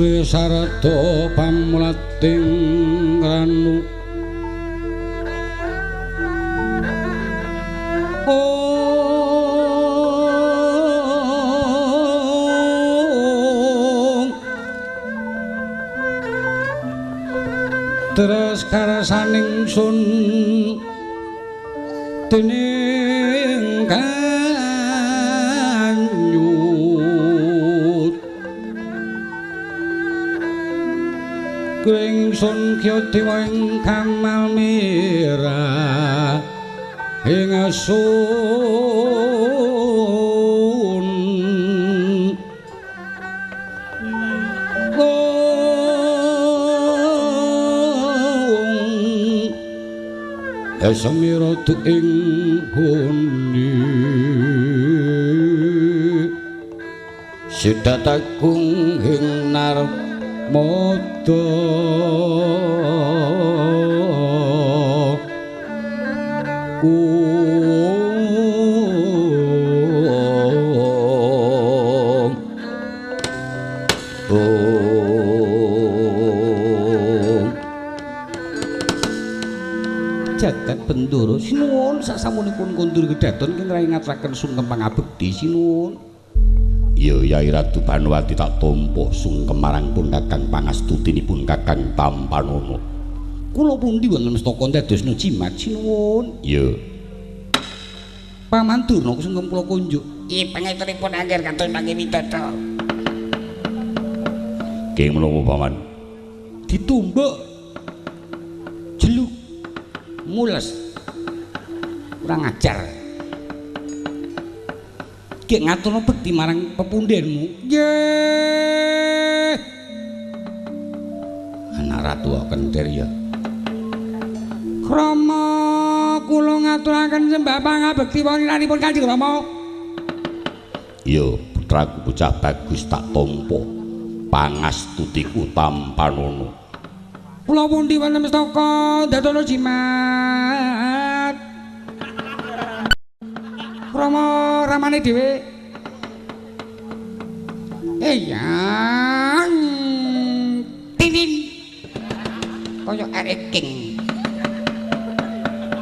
Sarada pamulating ranu terus karasaning sun dening kanyut Kringsun Kyodewa ing Kamal Merah ing sun Samira tu ing huni Sidatagung ing narmada Jagat Bendoro sinuwun sasamunipun kondur kedaton kenging ngaturaken sungkem pangabekti sinuwun. Ya Yai Ratu Banowati tak tampa sungkem marang pun Kakang pangastutinipun Kakang Tampanono. Kula pundi wonten mestaka ndadosna jimat sinuwun. Ya. Paman Durna sungkem kula kunjuk. Nggih pangaturipun angger kados mangke widodara. Nggih menapa Paman? Ditumbuk jeluk mules kurang ajar ki ngaturno bekti marang pepundenmu nggih anak ratu kenter ya Rama kula ngaturaken sembah pangabekti wontenipun Kanjeng Rama iya putraku bocah bagus tak tampa pangastutiku Tampanono kula pundi wonten mestaka dadono jimat Rama ramane dhewe eyang titin kaya ereking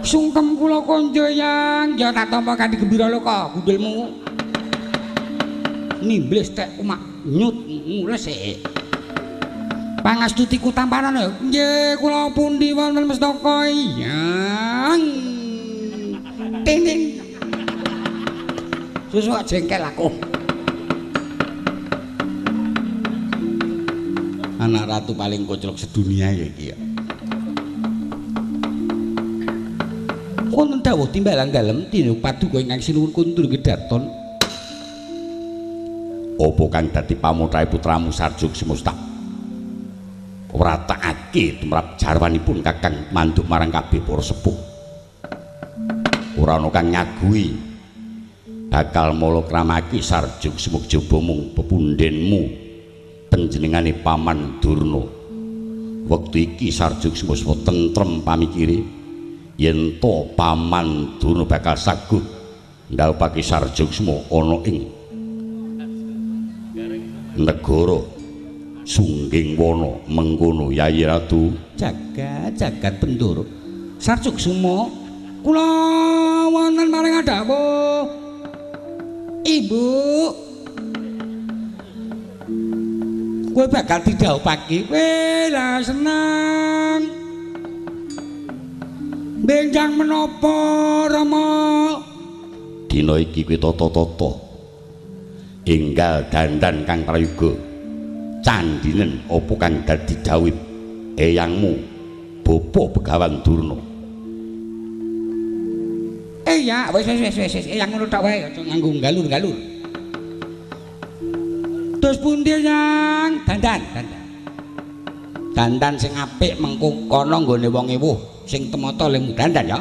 sungkem kula konjo yang ya tak tampa kanthi gembira loka gundulmu nimblis tek umak nyut mules Pangastutiku Tampanono nggih kula pundi wonten mestaka yang ting susu jengkel aku anak ratu paling koclok sedunia ya iki ya wonten dawuh timbalan dalem tinu paduka ingkang sinuwun kundur kedaton apa kang dadi pamutrahe putramu Sarjug Semusta ora taake tumrap jarwanipun Kakang manduk marang kabeh para sepuh ora ana kang nyaguhi bakal molokramaki Sarjug Semukjaba mung pepundhenmu panjenengane Paman Durna wektu iki Sarjug Semuswa tentrem pamikire yen to Paman Durna bakal sagut ndhawuhake Sarjug Semua ana ing negara Sungging Wana mengkono Yai Ratu jagat Bendoro Sarjug Semua kula wonten maring dawuh Ibu kowe bakal didhawuhake kowe lah seneng benjang menapa Rama dina iki kowe tata-tata enggal dandan kang prayoga candinen apa kang dadi dawuh eyangmu Bapa Begawan Durna ya wis eyang ngono tok wae aja nganggo galur-galur terus pundi yang dandan sing apik mengko kono nggone wong ewuh sing temata lemu dandan ya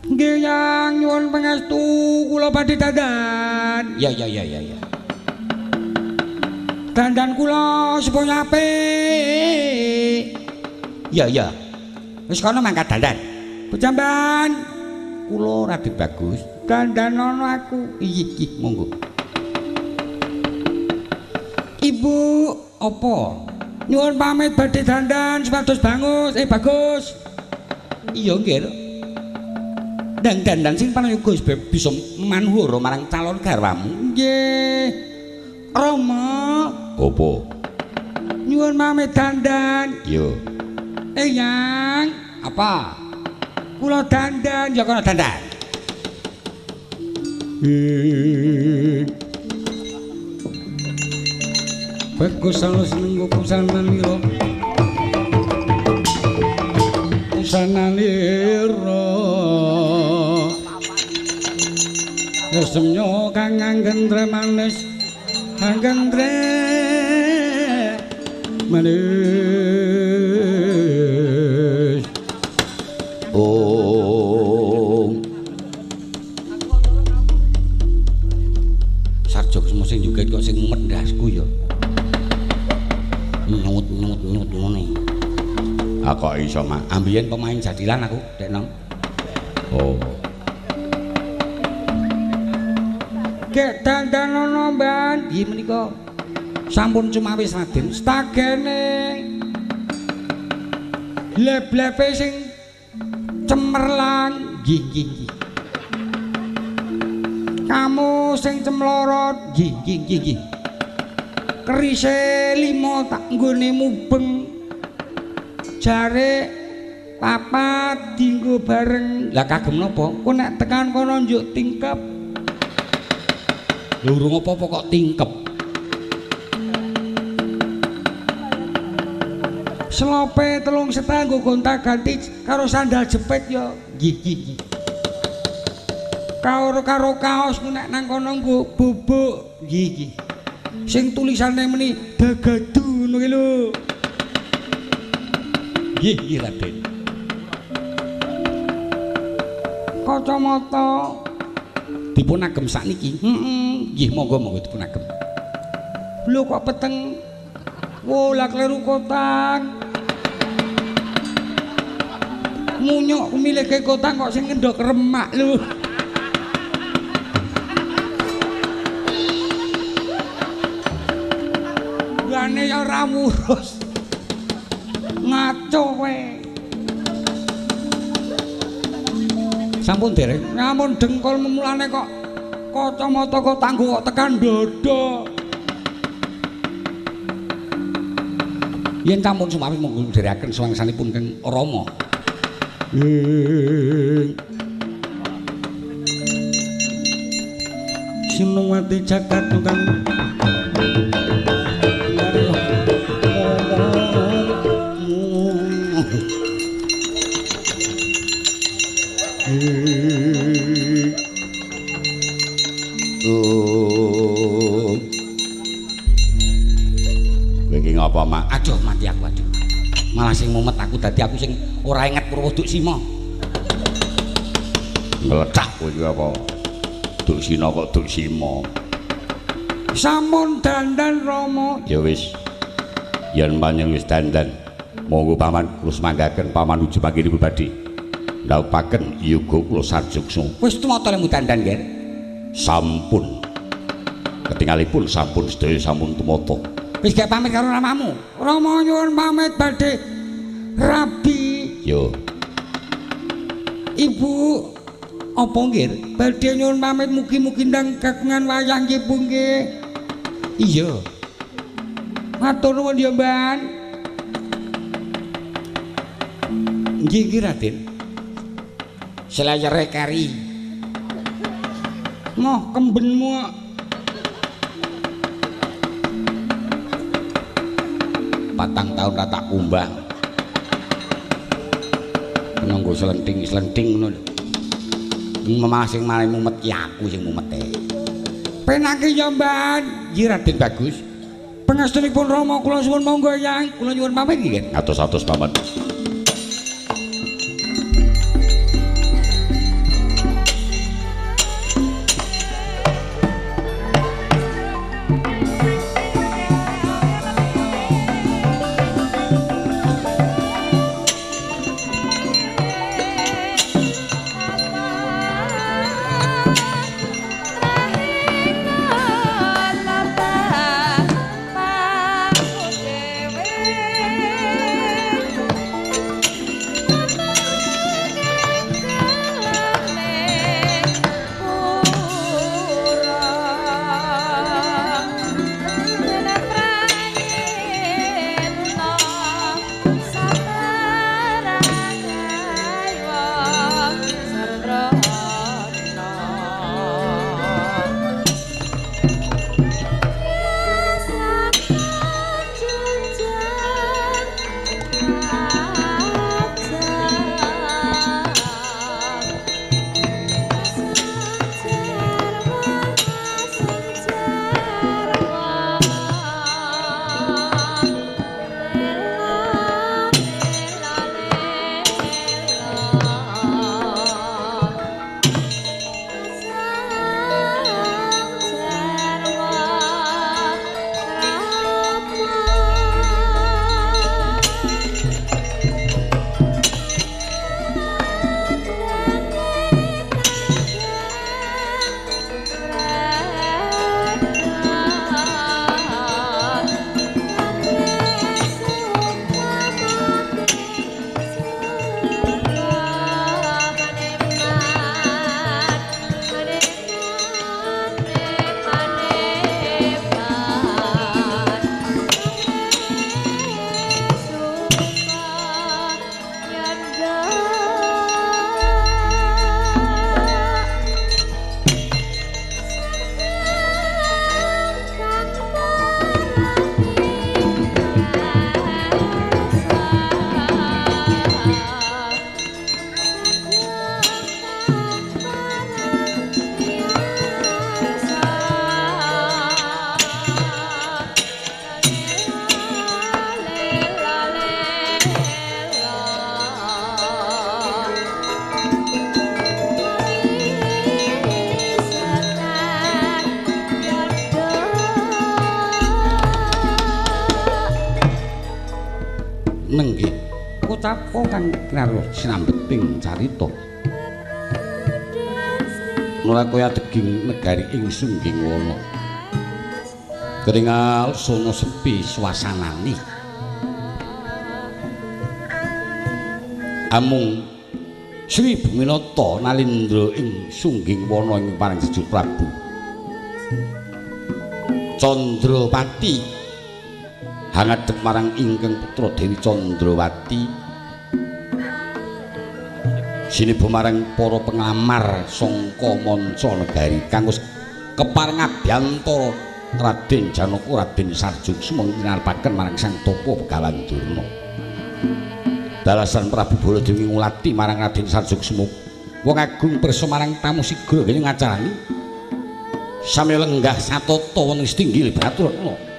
nggih yang nyuwun pangestu kula badhe dandan ya dandan kula supaya apik ya wis kono mangkat dandan pejamban kula radi bagus dandanono aku iki monggo Ibu, apa? Nyuwun pamit badhe dandan supados bangus. Bagus. Iya nggih. Dan dandan sing panayoga bisa manhur marang calon garwamu. Nggih. Rama. Apa? Nyuwun pamit dandan. Yo. Yang apa? Kula dandan, ya kono dandan. Bagus alus nenggo pusana lira. Pusana lira. Yasemnya kang anggendre manis. Anggendre manis. Oh. Sarjok semua sing juga kok sing mendasku ya. Nyut ngene. Kok iso mak Ambiyen pemain jadilan aku, Dek Nong. oh Kek dandanono ban, nggih menika sampun cumawis Raden. Stagene leb-lebe sing cemerlang, nggih. Kamu sing cemlorot, nggih. Kerise 5 tak nggone mubeng. Jare papat dienggo bareng. Lah kagem napa? Kok nek tekan kono njuk tingkep. lho urung apa-apa kok tingkep. Slope 3 setengah nggo gonta-ganti karo sandal jepit ya. Nggih. Karo kaos nek nang kono nggo bubuk. Nggih. Sing tulisane meni Dagadu ngono ki lho. Nggih Raden. Kacamata Dipun agem sakniki. Nggih monggo dipun agem. Lho kok peteng. Wo lah kleru kotang. Munyuk milih ke kotang kok sing ngendhok remak lho. Lane ya ora murus. Ngaco kowe. Sampun dereng. Ngamun dengkul memulane kok kacamata kok tanggo kok tekan dada. Yen sampun sumawi monggo ndherekaken swangsanipun Kang Rama. Sinowati jagat tukang Iki ngapa, Mak? aduh mati aku aduh. Malah sing mumet aku dadi aku sing ora inget Purwoduk Sima. Nglecak kowe iki apa? Duk Sina kok Duk Sima. Sampun dandan Rama. Ya wis. Yen panjenengan wis dandan, monggo paman kula semanggaken paman uji panggih pribadi. Ndhawuhaken yoga kula sarjuksa. Wis tumata lemu dandan, Ger. Sampun. Ketingalipun sampun sedaya sampun tumata. Wis gak pamit karo ramamu. Rama nyuwun pamit badhe rabi. Yo. Ibu apa nggih? Badhe nyuwun pamit mugi-mugi ndang kagungan wayang nggih Bu nggih. Iya. Matur nuwun ya, Mbak. Nggih nggih Raden. Selayare kari. Moh kembenmu. Patang tahun ra tak kumbah. Nanggo selenting-selenting ngono lho. Malah sing malah mumet ki aku sing mumete. Penake ya, Mbak. Nggih Raden bagus. Pangastunipun Rama kula suwun monggo Yang. Kula nyuwun pamit nggih. Atus-atus paman. Nenggih. Kocapa kang karo sinambeting carita. Mula kaya deging negari ing sungging wana. Keringal sono sepi suasanane. Amung Sri Buminata nalindra ing sungging wana ing paring sejuk Prabu Candrawati hangadhep marang ingkang putra Dewi Candrawati sinebu marang para penglamar sangka manca negari kang wis kepareng abiyantara Raden Janaka Raden Sarjungsuma nginarepaken marang Sang Tapa Begawan Durna. Dalasan Prabu Baladewi ngulati marang Raden Sarjungsuma wong agung pirsa marang tamu sigra kene ngacarani sami lenggah satata wonten Setinggil Baturatna.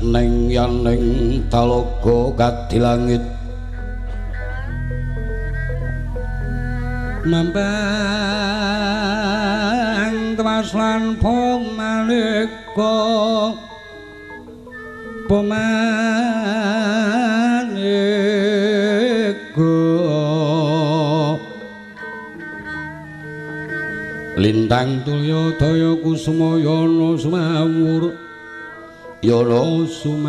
Neng yaning talaga kadilangit mambang tewas lan pamaneka lintang tulya daya kusuma yana sumawur Yana sumawur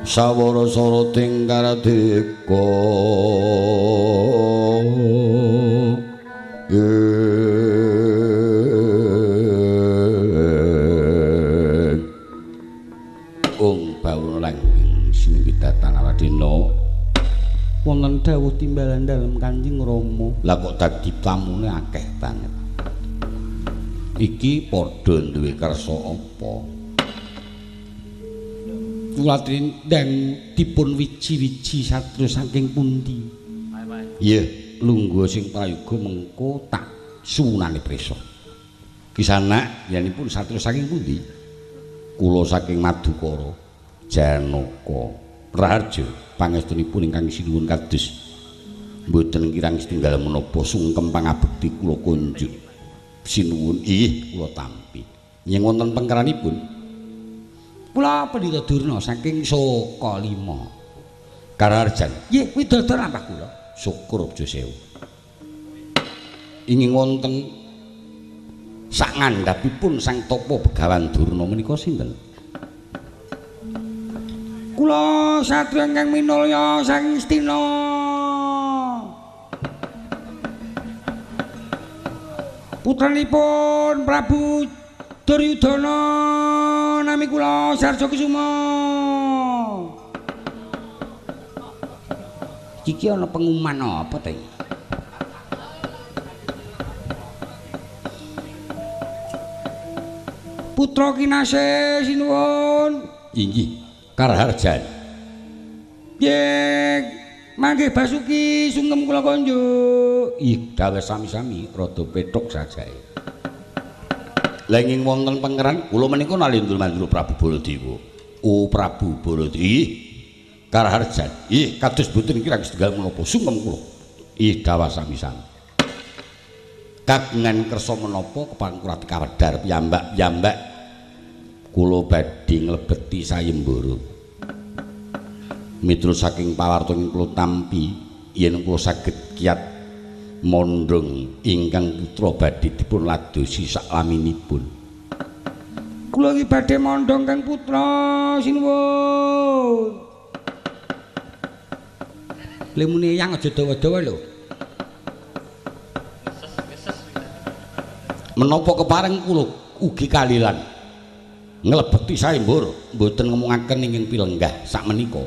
sawara sarating karadeka bawuna langgeng sinembitatan Aladina wonten dawuh timbalan dalem Kanjeng Rama. Lah kok dadi tamune akeh banget. Iki padha duwe kersa apa? Kula trindang dipun wiji-wiji satru saking pundi? Nggih, lungguh sing prayoga mengko tak sunane prisa. Kisanak yanipun satru saking pundi? Kula saking Madukara, Janaka, Raharja. Pangestunipun ingkang sinuwun kados mboten kirang setunggal menapa sungkem pangabekti kula kunjuk sinuwun inggih kula tampi yen wonten pengkeranipun kula Pandhita Durna saking Saka Lima Karaharjan nggih widodara napa kula syukur aja sewu ingin wonten sak ngandhapipun Sang Tapa Begawan Durna menika sinten Kula satria ingkang minulya saking Astina. Putranipun Prabu Duryudana nami kula Sarjokisuma. Iki ana pengumuman apa ta iki? Putra kinasih sinuwun. Inggih. Karaharjan. Nggih, mangke Basuki sungkem kula konjuk. Ih, dawuh sami-sami rada petuk sajae. Lenging wonten pangeran kula menika nalindra-mandra Prabu Baladewa. Oh, Prabu Baladewa. Karaharjan. Ih, kados boten kirang setunggal menapa sungkem kula. Ih, dawuh sami-sami. Kagungan kersa menapa kepareng kula kawedhar piyambak-piyambak kula badhe nglebeti sayembara miturut saking pawartoning kula tampi yen kula saged kiyat mondhong ingkang putra badhe dipun ladosi saklaminipun. Kula iki badhe mondhong Kang Putra sinuwun. Lemune yang aja dawa-dawa lho. Menapa kepareng kula ugi kalilan nglebeti sayembara mboten ngomongaken ingkang pilenggah sakmenika.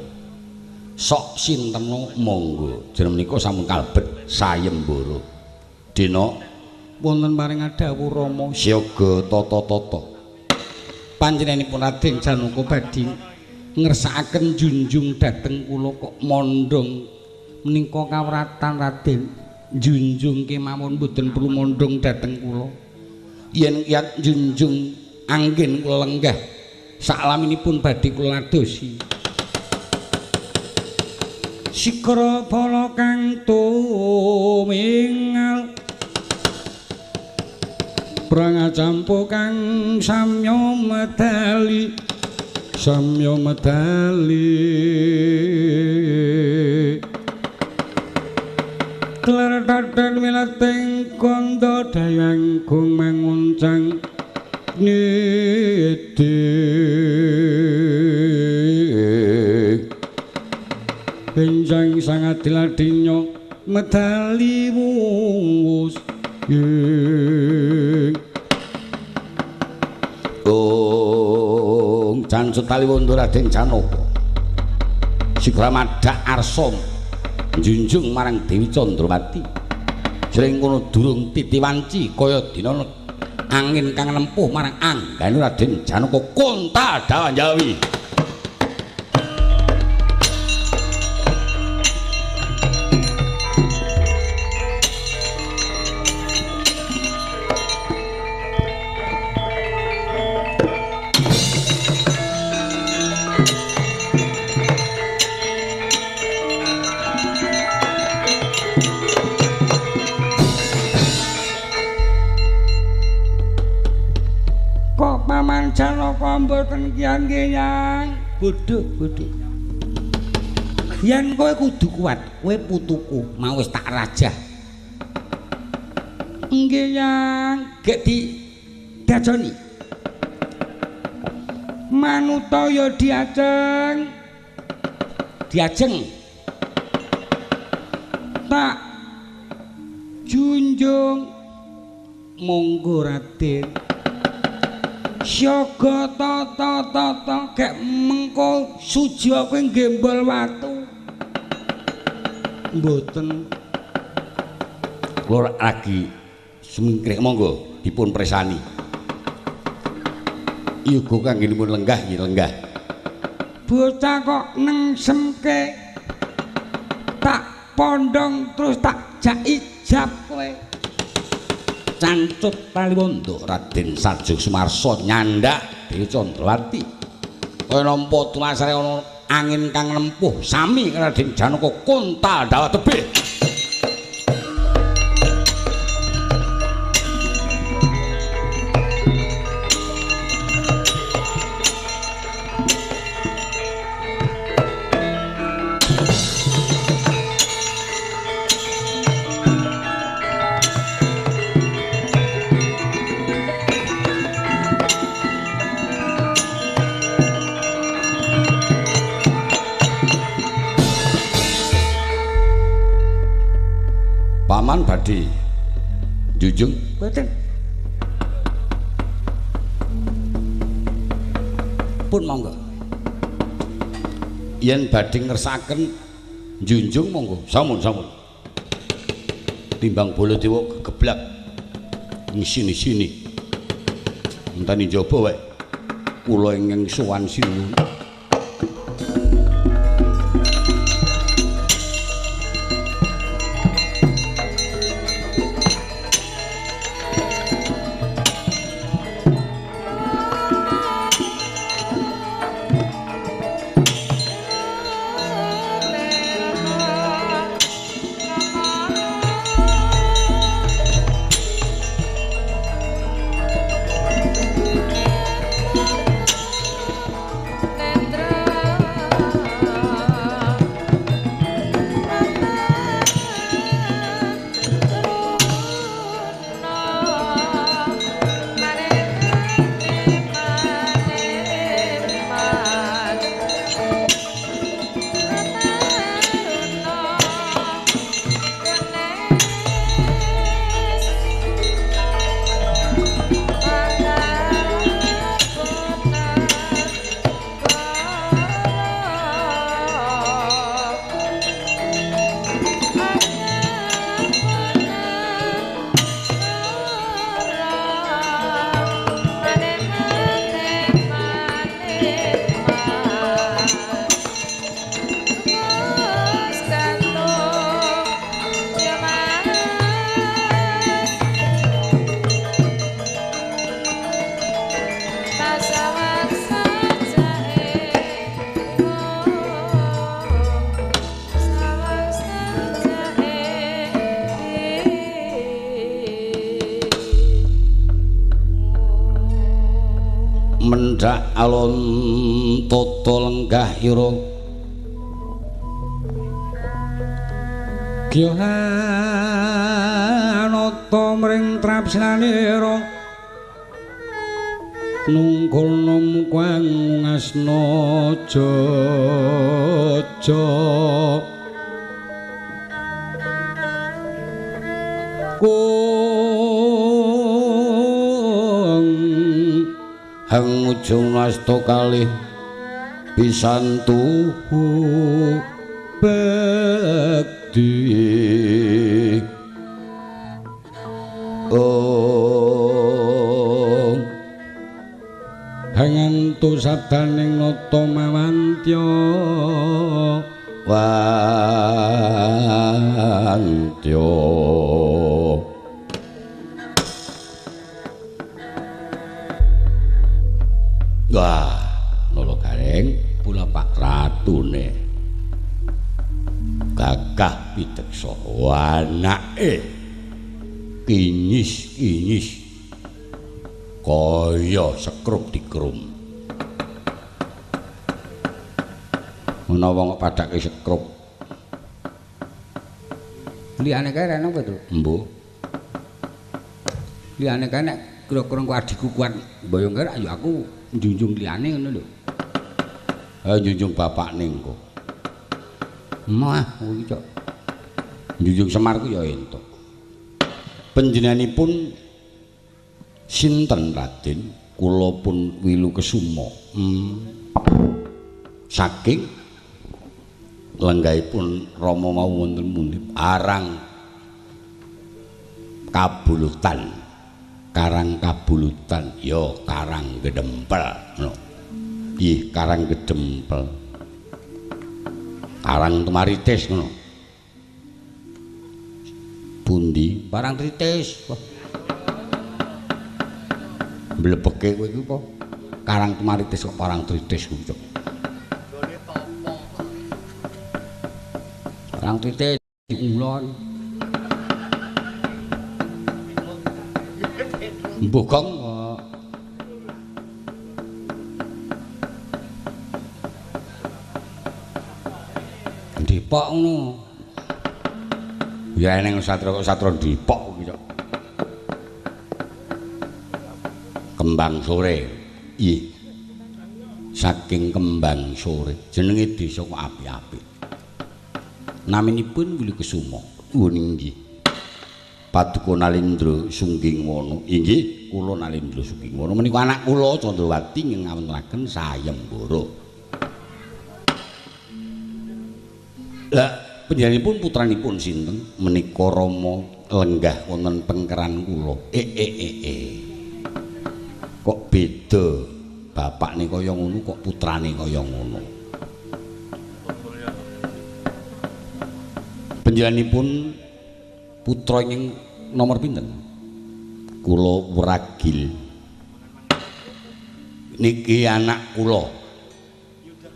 Sok sinten monggo jeneng menika sampun kalebet sayembara. Dina Wonten paring dawuh Rama siaga tata-tata. Panjenenganipun Raden Janaka badhe ngersakaken junjung dhateng kula kok mondhong menika kawratan Raden. Junjung kemawon mboten perlu mondhong dhateng kula. Yen kiyat junjung anggen kula lenggah saklaminipun badhe kula ladosi. Sikra pala kang tumingal prangacampu kang samya medali Klaratan wilating kondo dayang gung manguncang nidik benjang sangat diladinyo medali wus Jan Sutaliwondo Raden Janaka Sigramadhak arsa njunjung marang Dewi Candrawati jreng kono durung titiwanci kaya dina angin kang nempuh marang anggane Raden Janaka Konta Dawanjawi. Janaka mboten kiyangge yang bodho. Yen kowe kudu kuat, kowe putuku mau wis tak rajah. Nggih yang gek diajoni. Manuta ya diajeng. Tak junjung monggo Raden. Syaga tata gek mengko suja kowe gembol watu. Mboten. Kula lagi semingkrih monggo dipun presani. Yoga kanggenipun lenggah nggih lenggah. Bocah kok nengsemke tak pondong terus tak jak ijab kowe. Cancut Taliwondo Raden Sajog Sumarso nyandak Dewi Candrawati kaya nampa tulasare ana angin kang nempuh sami Raden Janaka Konta Dawa tebih. Paman badhe njunjung Mboten. pun monggo. Yen badhe ngersakaken njunjung monggo sampun. Timbang Baladewa geblak ngisini-sini. Entani njaba wae. Kula ingkang sowan sinuwun. mendak alon tata lenggah ira Gyanata mring trapsinanira nungkulna mukwang ngasna jaja kung hang ujung nasta kalih pisantu bekti hangantu sabdaning nata mawantya wantya wah nolo gareng pula Pak Ratune gagah piteksa anake kinyis-kinyis kaya sekrup dikrum menawa kok padake sekrup liyane kae ana apa to mbuh liyane kae nek kira-kira kok adikku kuat mboyong kae ayo aku njunjung liyane ngono lho ayo njunjung bapakne engko mah kuwi cok njunjung Semar ku ya entuk panjenenganipun sinten Raden kula pun Wilu Kesuma saking lenggahipun Rama mau wonten pundi arang kabulutan karang kabulutan ya karang gedempel ngono ih karang gedempel karang Tumaritis ngono pundi barang Tritis mlebeke kowe iki apa karang Tumaritis kok parang Tritis kuwi cok parang Tritis diulon mbuh gong Depok ngono ya ning satra Depok kuwi cok Kembang Sore iya saking Kembang Sore jenenge desa kok apik-apik naminipun Wilu Kesuma nggih Paduka Nalindra Sunggingwana inggih kula Nalindra Sunggingwana menika anak kula Candrawati ngawontenaken sayembara lah panjenenganipun putranipun sinten menika Rama lenggah wonten pengkeran kula kok beda bapakne kaya ngono kok putrane kaya ngono panjenenganipun putra ing nomor pinten kula Wragil niki anak kula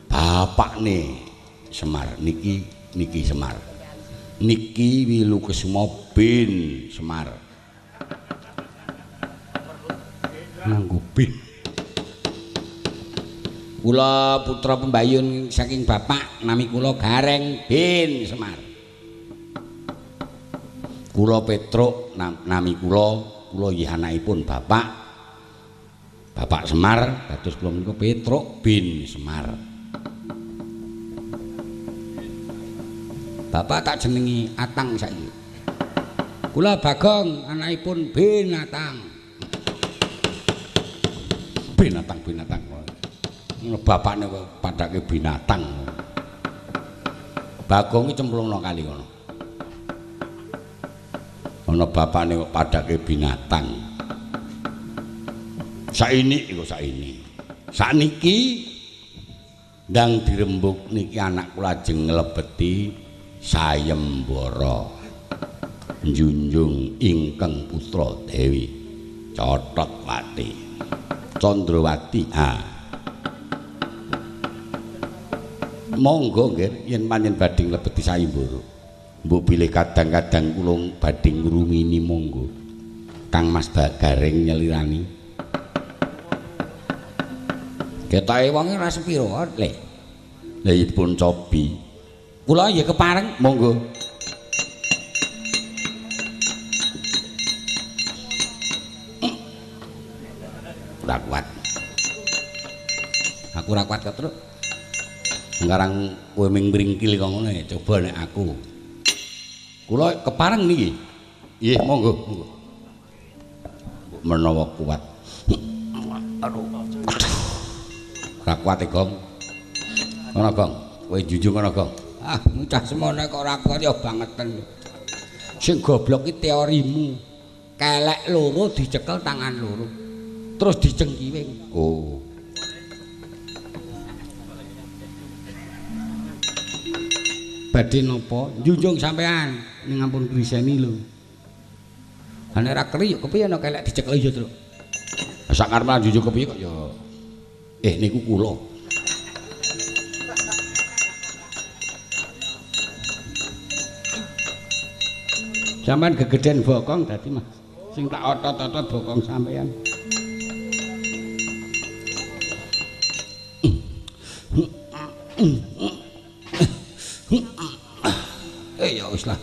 bapakne Semar niki Semar niki Wilu Kesuma bin Semar nganggo bin kula putra pembayun saking bapak nami kula Gareng bin Semar kula Petruk nami kula nggih anakipun bapak Semar dados kula menika Petruk bin Semar bapak tak jenengi Atang saiki kula Bagong anakipun Binatang bapakne padake binatang Bagong iki cemplungna kali ngono ana bapakne kok padake binatang saiki sakniki ndang dirembuk niki anak kula lajeng nglebeti sayembara njunjung ingkang putra Dewi Cototwati Candrawati monggo nggih yen panjenengan badhe nglebeti sayembara mbok bilih kadang-kadang kula badhe ngrumini monggo Kang Mas Gareng nyelirani Ketoke wonge ora sepiro le. Lah ipun cobi. Kula ya kepareng, Monggo. ora kuat. Aku ora kuat kok, Truk. Sekarang kowe ming mringkil kok ngono ya, coba nek aku. Kula kepareng niki. Nggih, monggo, monggo. Menawa kuat. Aduh. Ora kuat e, Gong. Ana, Gong. Kowe junjung ana, Gong. Ah, mucah semono kok ora kuat ya bangeten. Sing goblok iki teorimu. Kelek loro dicekel tangan loro. Terus dicengkiwing. Oh. Badhe napa? Junjung sampean ning ampun griseni lho. Lah nek ora keri yo kepiye ana kelek dicekel ya, Truk. Sak karep njujug kepiye kok ya. Niku kula. Sampeyan gegeden bokong dadi Mas. Sing tak otot-otot bokong sampeyan. Ya wis lah.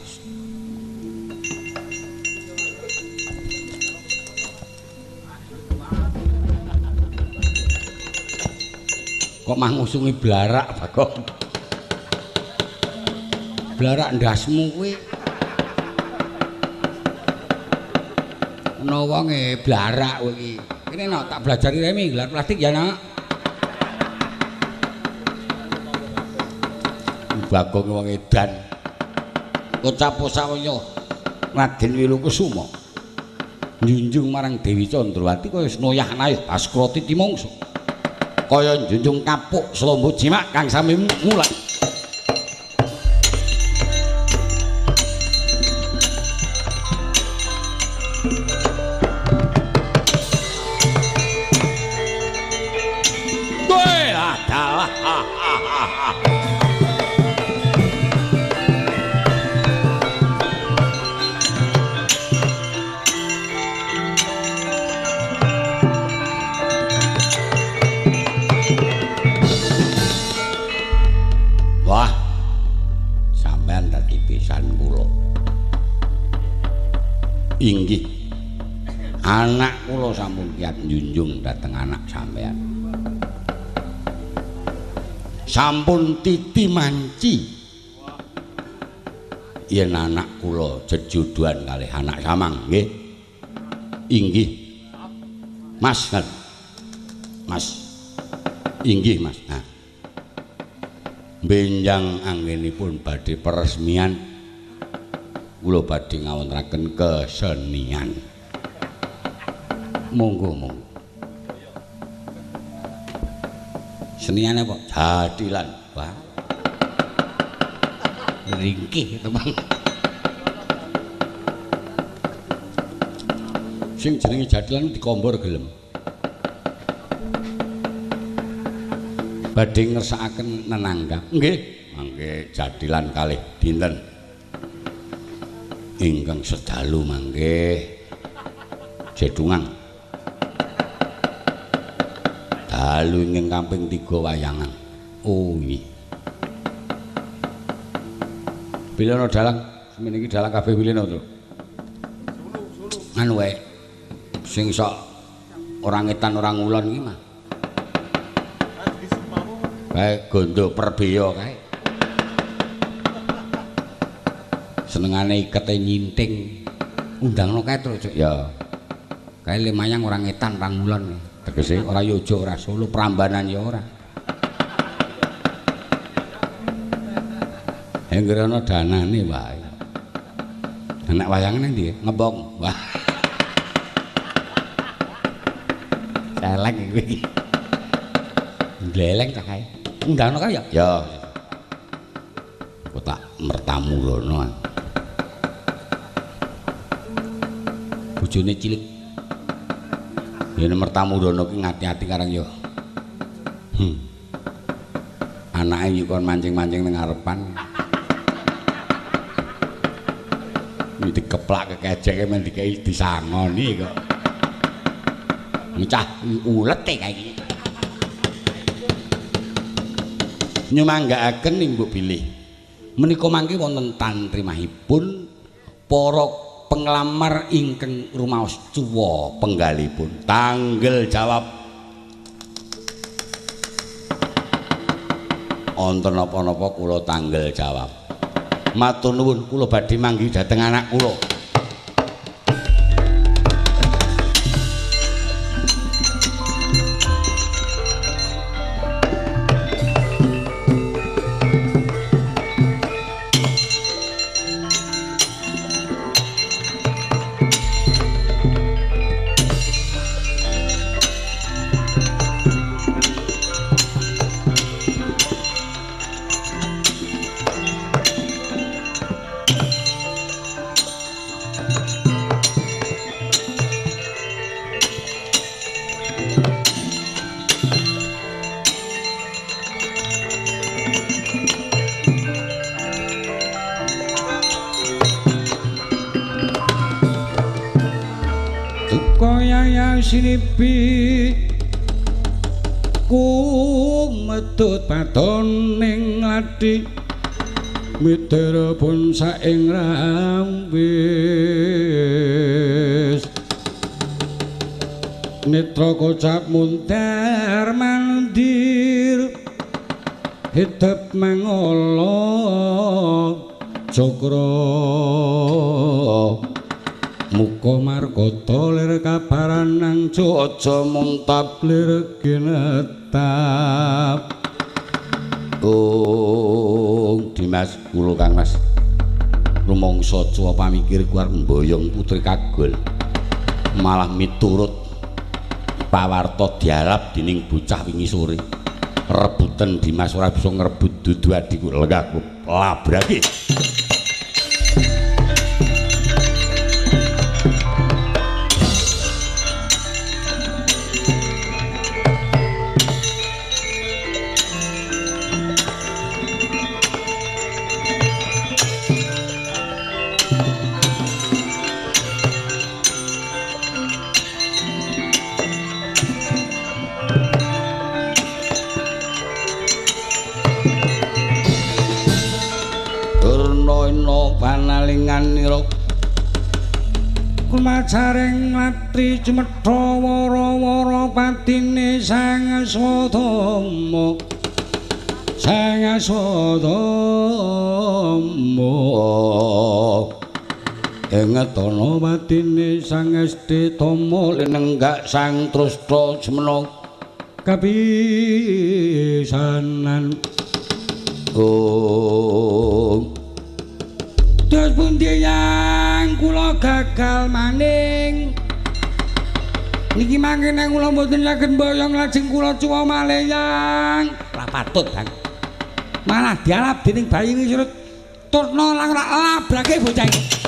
Kok mah ngusungi blarak, Bagong. Blarak ndasmu kuwi. Ana wong blarak kowe iki. Kene no tak belajari remi gelar plastik ya, Nak. Bagong wong edan. Kocap sawaya Raden Wilukusuma njunjung marang Dewi Candrawati kaya wis noyah-nayah Askrati timangsa. Kaya njunjung kapuk slombo jimak kang sami mulan. Inggih. Anak kula sampun kiat njunjung dhateng anak sampean. Sampun titi manci. Yen anak kula jejodohan kalih anak samang, nggih. Inggih. Mas kan. Mas. Inggih, Mas. Nah. Benjang anggenipun badhe peresmian kula badhe ngawontenaken kesenian. Monggo, monggo. Senian apa? Jadilan. Wah. Ringkih teman. Sing jenenge jadilan dikombor gelem. Badhe ngersakaken nenangga. Nggih, mangke jadilan kalih dinten. Ingkang sedalu mangke jedungang dalu ingkang kaping 3 wayangan. Oh nggih. Bilana dalang semene iki dalang kabeh bilana to. Anu wae sing sok orang etan orang ngulon iki mah. Kae gondo perbeya kae. Senengane ikete nyinting undangno kae terus ya kae lemayang orang etan orang ngulon tegese ora yojo ora solo prambanan ya ora enggerana danane wae anak wayangan nang ndi ngebong wah celeng iki gleleng ta kae undangno kae ya kok tak mertamulono bojone cilik. Yen mertamudono ki ngati-ati karang ya. Anake iki kon mancing-mancing ning ngarepan. Iki dikeplak kekejeke men dikei disangoni kok. Mecah ulet e kae iki. Nyumanggaaken ing mbok bilih. Menika mangke wonten tantrimahipun para penglamar ingkang rumaos cuwa penggalipun. Tanggel jawab. Wonten napa-napa kula tanggel jawab. Matur nuwun kula badhe manggi dhateng anak kula. Sinipi ku medhut patoning ladhi mitera pun saing rampis netra kocap muntar mandir hidep mangala cakra muka margata lir kabaran nang aja muntab lir ginetap. Oh Dimas kula Kang Mas rumangsa cuwa pamikir kuwi mboyong putri kagol malah miturut pawarta dialap dening bocah wingi sore rebutan Dimas ora bisa ngrebut dudu adikku lenggah labrake. Panalinganira kumajaring latri cumetha wara-wara patine Sang Aswadama Sang Aswadama engetana patine Sang Astitama linenggak Sang Trusna semana kapisanan. Dos pundi yang kula gagal maning niki mangke nang kula mboten saged mboyong lajeng kula cuwa malih yang ora patut Kang malah dialap dening bayi ngisrut turna lang labrake bocah iki.